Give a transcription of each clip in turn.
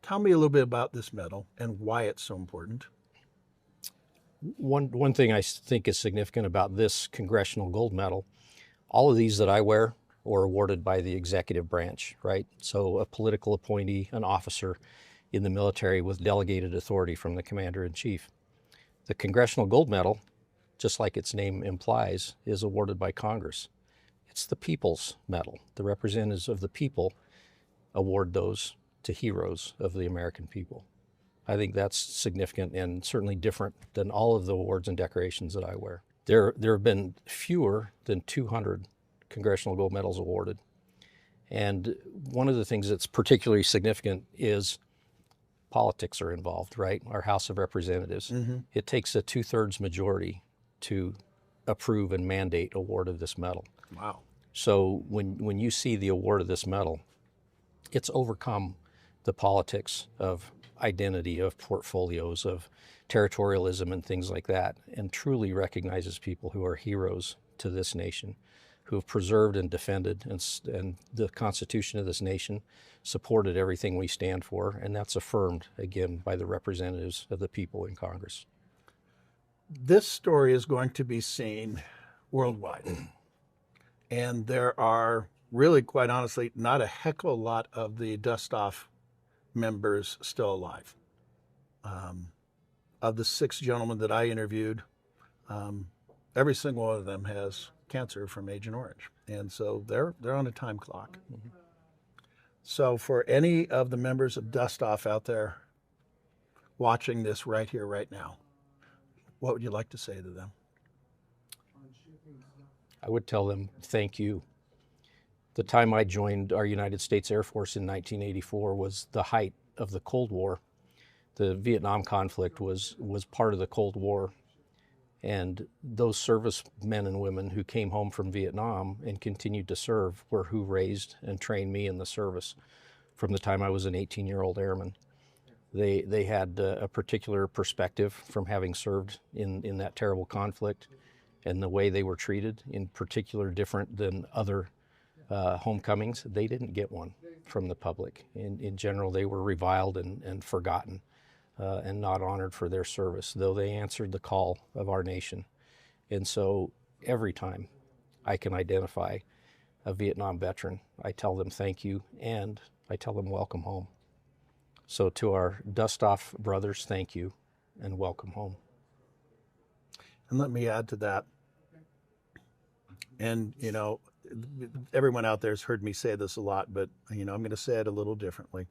Tell me a little bit about this medal and why it's so important. One thing I think is significant about this Congressional Gold Medal, all of these that I wear were awarded by the executive branch, right? So a political appointee, an officer in the military with delegated authority from the Commander-in-Chief. The Congressional Gold Medal, just like its name implies, is awarded by Congress. It's the People's Medal. The representatives of the people award those to heroes of the American people. I think that's significant and certainly different than all of the awards and decorations that I wear. There have been fewer than 200 Congressional Gold Medals awarded. And one of the things that's particularly significant is politics are involved, right? Our House of Representatives. Mm-hmm. It takes a 2/3 majority to approve and mandate award of this medal. Wow. So when you see the award of this medal, it's overcome the politics of identity, of portfolios, of territorialism and things like that, and truly recognizes people who are heroes to this nation, who have preserved and defended and the Constitution of this nation, supported everything we stand for, and that's affirmed again by the representatives of the people in Congress. This story is going to be seen worldwide, and there are really, quite honestly, not a heck of a lot of the Dustoff members still alive. Of the 6 gentlemen that I interviewed, every single one of them has cancer from Agent Orange, and so they're on a time clock. Mm-hmm. So for any of the members of Dustoff out there watching this right here, right now, what would you like to say to them? I would tell them thank you. The time I joined our United States Air Force in 1984 was the height of the Cold War. The Vietnam conflict was part of the Cold War. And those servicemen and women who came home from Vietnam and continued to serve were who raised and trained me in the service from the time I was an 18-year-old airman. They had a particular perspective from having served in that terrible conflict, and the way they were treated, in particular different than other homecomings. They didn't get one from the public. In general, they were reviled and forgotten and not honored for their service, though they answered the call of our nation. And so every time I can identify a Vietnam veteran, I tell them thank you, and I tell them welcome home. So to our Dustoff brothers, thank you and welcome home. And let me add to that. And, you know, everyone out there has heard me say this a lot, but, you know, I'm going to say it a little differently.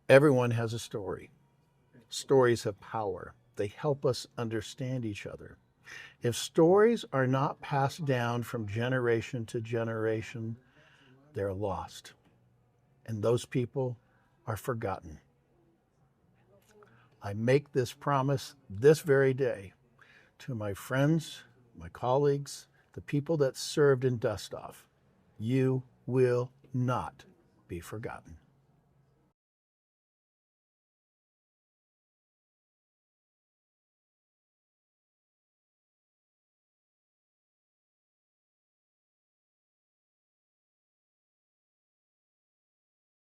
Everyone has a story. Stories have power. They help us understand each other. If stories are not passed down from generation to generation, they're lost. And those people are forgotten. I make this promise this very day to my friends, my colleagues, the people that served in Dustoff. You will not be forgotten.